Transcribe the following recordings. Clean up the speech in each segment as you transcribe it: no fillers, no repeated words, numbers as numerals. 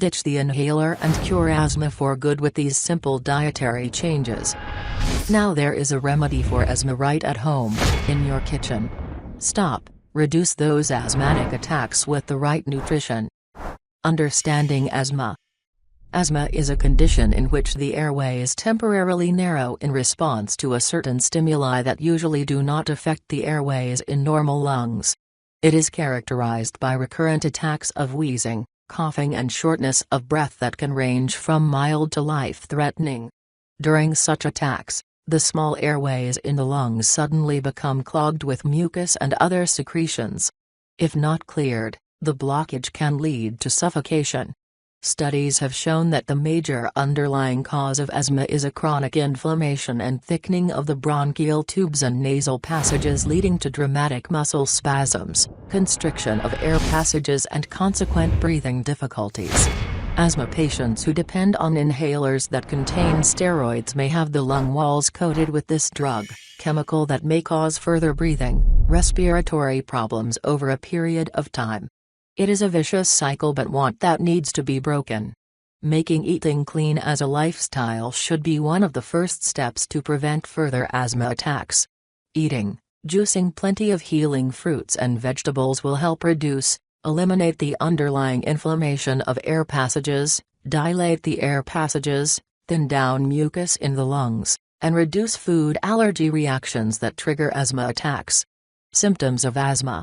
Ditch the inhaler and cure asthma for good with these simple dietary changes. Now there is a remedy for asthma right at home, in your kitchen. Reduce those asthmatic attacks with the right nutrition. Understanding asthma. Asthma is a condition in which the airways temporarily narrow in response to a certain stimuli that usually do not affect the airways in normal lungs. It is characterized by recurrent attacks of wheezing, coughing and shortness of breath that can range from mild to life-threatening. During such attacks, the small airways in the lungs suddenly become clogged with mucus and other secretions. If not cleared, the blockage can lead to suffocation. Studies have shown that the major underlying cause of asthma is a chronic inflammation and thickening of the bronchial tubes and nasal passages, leading to dramatic muscle spasms, constriction of air passages and consequent breathing difficulties. Asthma patients who depend on inhalers that contain steroids may have the lung walls coated with this drug, chemical that may cause further breathing, respiratory problems over a period of time. It is a vicious cycle but one that needs to be broken. Making eating clean as a lifestyle should be one of the first steps to prevent further asthma attacks. Juicing plenty of healing fruits and vegetables will help eliminate the underlying inflammation of air passages, dilate the air passages, thin down mucus in the lungs, and reduce food allergy reactions that trigger asthma attacks. Symptoms of asthma.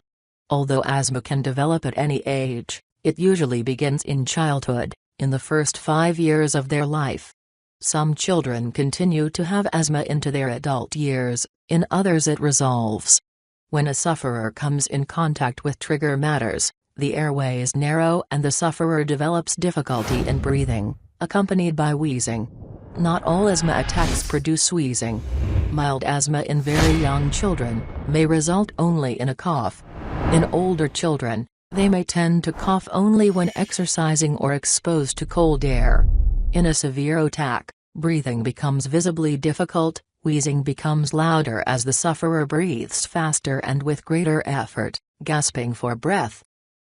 Although asthma can develop at any age, it usually begins in childhood, in the first 5 years of their life. Some children continue to have asthma into their adult years, in others it resolves. When a sufferer comes in contact with trigger matters, the airways narrow and the sufferer develops difficulty in breathing, accompanied by wheezing. Not all asthma attacks produce wheezing. Mild asthma in very young children may result only in a cough. In older children, they may tend to cough only when exercising or exposed to cold air. In a severe attack, breathing becomes visibly difficult, wheezing becomes louder as the sufferer breathes faster and with greater effort, gasping for breath.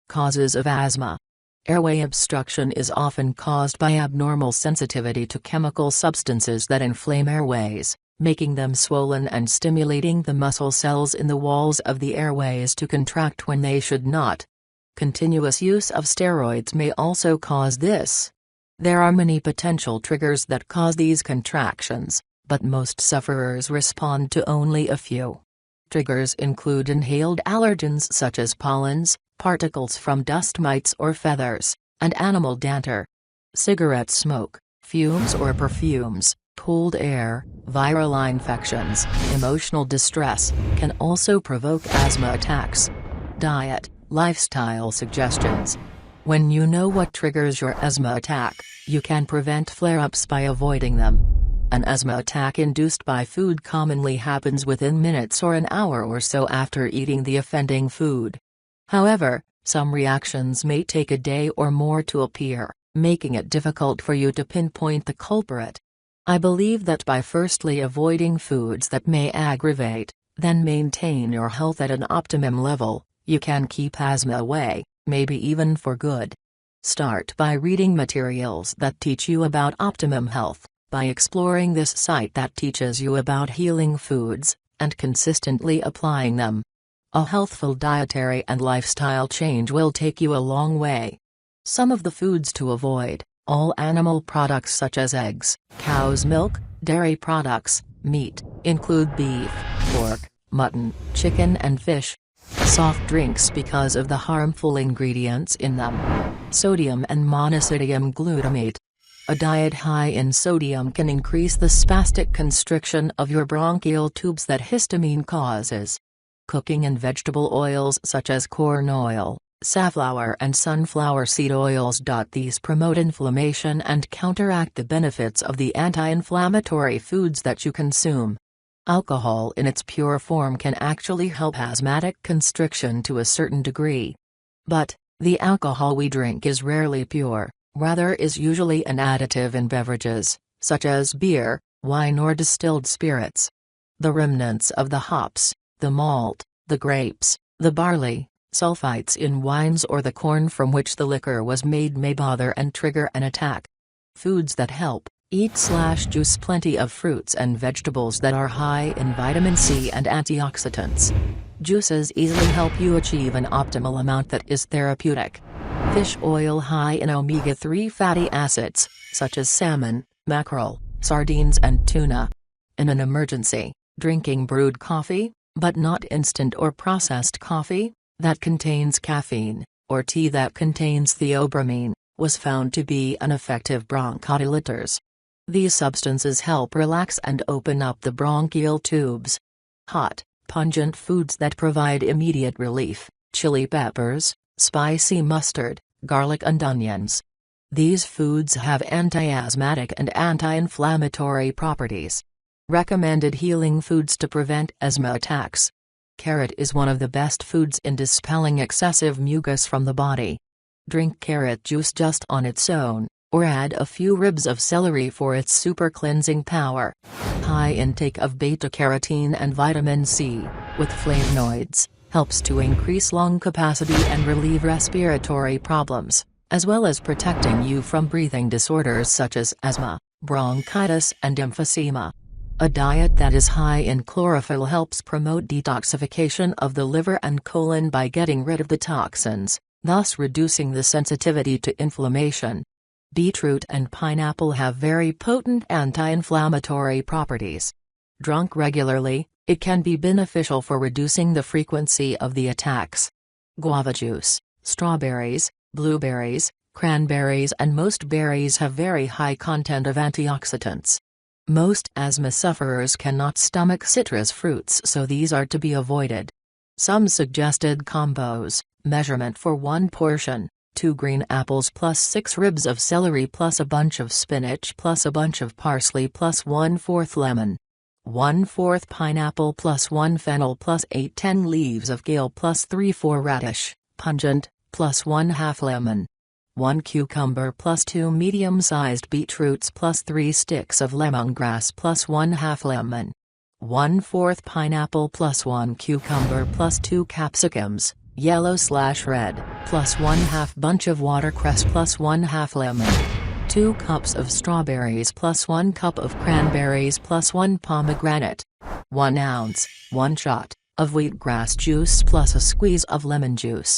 Causes of asthma. Airway obstruction is often caused by abnormal sensitivity to chemical substances that inflame airways, making them swollen and stimulating the muscle cells in the walls of the airways to contract when they should not. Continuous use of steroids may also cause this. There are many potential triggers that cause these contractions, but most sufferers respond to only a few. Triggers include inhaled allergens such as pollens, particles from dust mites or feathers, and animal dander. Cigarette smoke, fumes or perfumes, cold air, viral infections, emotional distress, can also provoke asthma attacks. Diet, lifestyle suggestions. When you know what triggers your asthma attack, you can prevent flare-ups by avoiding them. An asthma attack induced by food commonly happens within minutes or an hour or so after eating the offending food. However, some reactions may take a day or more to appear, making it difficult for you to pinpoint the culprit. I believe that by firstly avoiding foods that may aggravate, then maintain your health at an optimum level, you can keep asthma away, maybe even for good. Start by reading materials that teach you about optimum health, by exploring this site that teaches you about healing foods, and consistently applying them. A healthful dietary and lifestyle change will take you a long way. Some of the foods to avoid: all animal products such as eggs, cow's milk, dairy products, meat, include beef, pork, mutton, chicken and fish. Soft drinks because of the harmful ingredients in them. Sodium and monosodium glutamate. A diet high in sodium can increase the spastic constriction of your bronchial tubes that histamine causes. Cooking in vegetable oils such as corn oil, safflower and sunflower seed oils. These promote inflammation and counteract the benefits of the anti-inflammatory foods that you consume. Alcohol in its pure form can actually help asthmatic constriction to a certain degree. But, the alcohol we drink is rarely pure, rather is usually an additive in beverages, such as beer, wine or distilled spirits. The remnants of the hops, the malt, the grapes, the barley, Sulfites in wines or the corn from which the liquor was made may bother and trigger an attack. Foods that help: eat/juice plenty of fruits and vegetables that are high in vitamin C and antioxidants. Juices easily help you achieve an optimal amount that is therapeutic. Fish oil high in omega-3 fatty acids, such as salmon, mackerel, sardines and tuna. In an emergency, drinking brewed coffee, but not instant or processed coffee, that contains caffeine, or tea that contains theobromine, was found to be an effective bronchodilators. These substances help relax and open up the bronchial tubes. Hot, pungent foods that provide immediate relief: chili peppers, spicy mustard, garlic and onions. These foods have anti-asthmatic and anti-inflammatory properties. Recommended healing foods to prevent asthma attacks. Carrot is one of the best foods in dispelling excessive mucus from the body. Drink carrot juice just on its own, or add a few ribs of celery for its super cleansing power. High intake of beta-carotene and vitamin C, with flavonoids, helps to increase lung capacity and relieve respiratory problems, as well as protecting you from breathing disorders such as asthma, bronchitis and emphysema. A diet that is high in chlorophyll helps promote detoxification of the liver and colon by getting rid of the toxins, thus reducing the sensitivity to inflammation. Beetroot and pineapple have very potent anti-inflammatory properties. Drunk regularly, it can be beneficial for reducing the frequency of the attacks. Guava juice, strawberries, blueberries, cranberries and most berries have very high content of antioxidants. Most asthma sufferers cannot stomach citrus fruits, so these are to be avoided. Some suggested combos: measurement for 1 portion, 2 green apples plus 6 ribs of celery plus a bunch of spinach plus a bunch of parsley plus 1/4 lemon. 1/4 pineapple plus 1 fennel plus 8-10 leaves of kale plus 3-4 radish, pungent, plus 1/2 lemon. 1 cucumber plus 2 medium-sized beetroots plus 3 sticks of lemongrass plus 1/2 lemon. 1/4 pineapple plus 1 cucumber plus 2 capsicums, yellow/red, plus 1/2 bunch of watercress plus 1/2 lemon. 2 cups of strawberries plus 1 cup of cranberries plus 1 pomegranate. 1 ounce, 1 shot, of wheatgrass juice plus a squeeze of lemon juice.